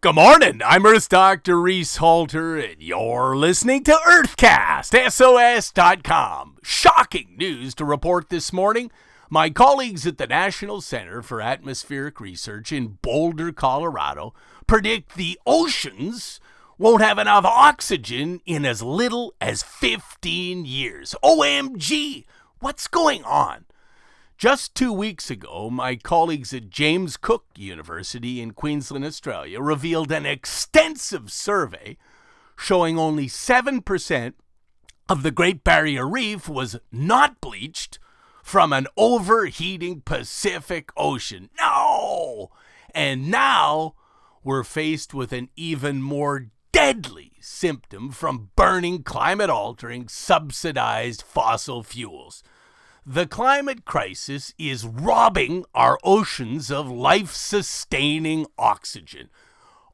Good morning, I'm Earth Dr. Reese Halter, and you're listening to Earthcast, SOS.com. Shocking news to report this morning. My colleagues at the National Center for Atmospheric Research in Boulder, Colorado, predict the oceans won't have enough oxygen in as little as 15 years. OMG, what's going on? Just 2 weeks ago, my colleagues at James Cook University in Queensland, Australia, revealed an extensive survey showing only 7% of the Great Barrier Reef was not bleached from an overheating Pacific Ocean. No! And now we're faced with an even more deadly symptom from burning climate-altering, subsidized fossil fuels. The climate crisis is robbing our oceans of life-sustaining oxygen.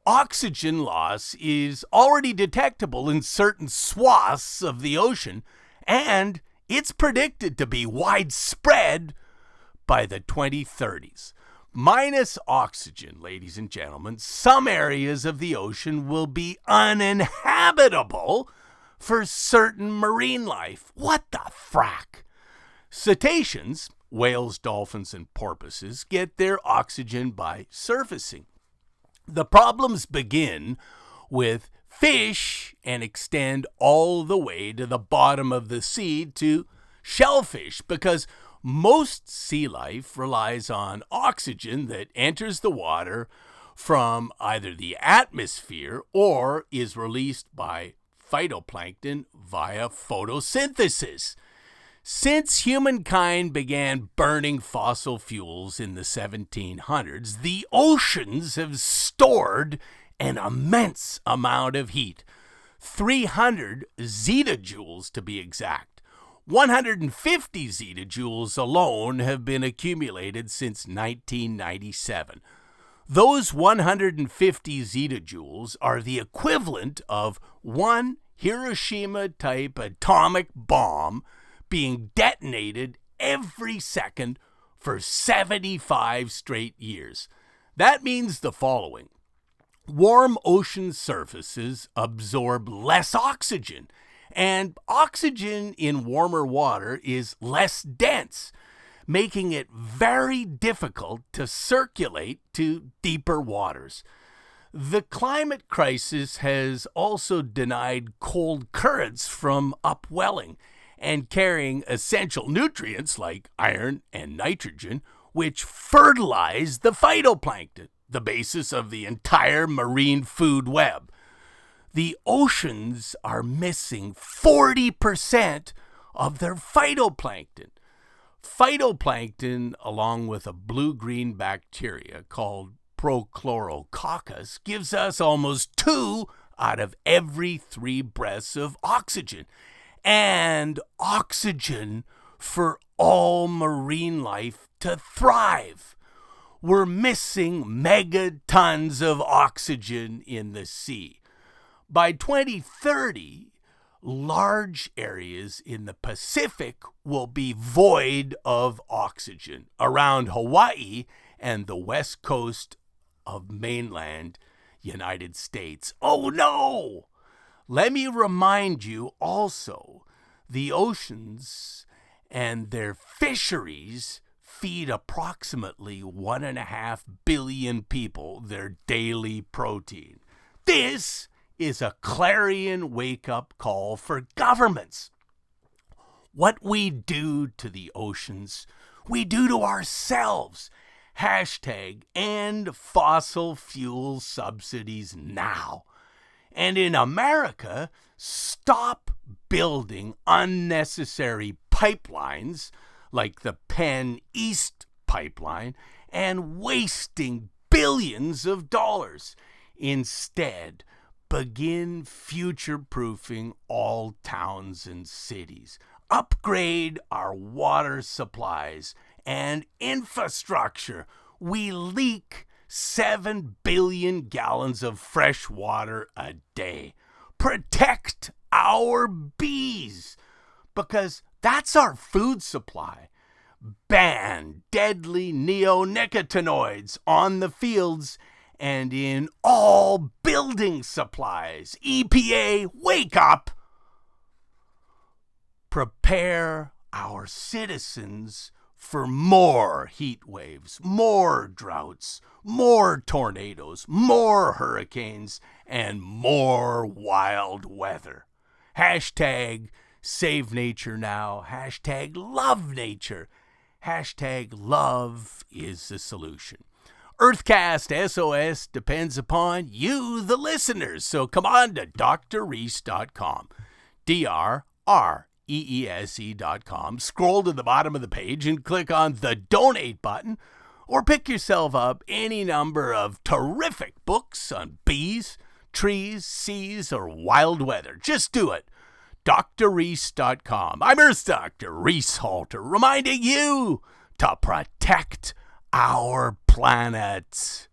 Oxygen loss is already detectable in certain swaths of the ocean, and it's predicted to be widespread by the 2030s. Minus oxygen, ladies and gentlemen, some areas of the ocean will be uninhabitable for certain marine life. What the frack? Cetaceans, whales, dolphins, and porpoises, get their oxygen by surfacing. The problems begin with fish and extend all the way to the bottom of the sea to shellfish, because most sea life relies on oxygen that enters the water from either the atmosphere or is released by phytoplankton via photosynthesis. Since humankind began burning fossil fuels in the 1700s, the oceans have stored an immense amount of heat, 300 zettajoules to be exact. 150 zettajoules alone have been accumulated since 1997. Those 150 zettajoules are the equivalent of one Hiroshima-type atomic bomb being detonated every second for 75 straight years. That means the following. Warm ocean surfaces absorb less oxygen, and oxygen in warmer water is less dense, making it very difficult to circulate to deeper waters. The climate crisis has also denied cold currents from upwelling and carrying essential nutrients like iron and nitrogen, which fertilize the phytoplankton, the basis of the entire marine food web. The oceans are missing 40% of their phytoplankton. Phytoplankton, along with a blue-green bacteria called Prochlorococcus, gives us almost 2 out of every 3 breaths of oxygen. And oxygen for all marine life to thrive. We're missing megatons of oxygen in the sea. By 2030, large areas in the Pacific will be void of oxygen around Hawaii and the west coast of mainland United States. Oh no! Let me remind you also, the oceans and their fisheries feed approximately 1.5 billion people their daily protein. This is a clarion wake-up call for governments. What we do to the oceans, we do to ourselves. Hashtag end fossil fuel subsidies now. And in America, stop building unnecessary pipelines like the Penn East pipeline and wasting billions of dollars. Instead, begin future-proofing all towns and cities. Upgrade our water supplies and infrastructure. We leak 7 billion gallons of fresh water a day. Protect our bees, because that's our food supply. Ban deadly neonicotinoids on the fields and in all building supplies. EPA, wake up! Prepare our citizens for more heat waves, more droughts, more tornadoes, more hurricanes, and more wild weather. Hashtag save nature now. Hashtag love nature. Hashtag love is the solution. Earthcast SOS depends upon you, the listeners. So come on to drreese.com. DRREESE.com. Scroll to the bottom of the page and click on the donate button, or pick yourself up any number of terrific books on bees, trees, seas, or wild weather. Just do it. drreese.com. I'm Earth Dr. Reese Halter, reminding you to protect our planet.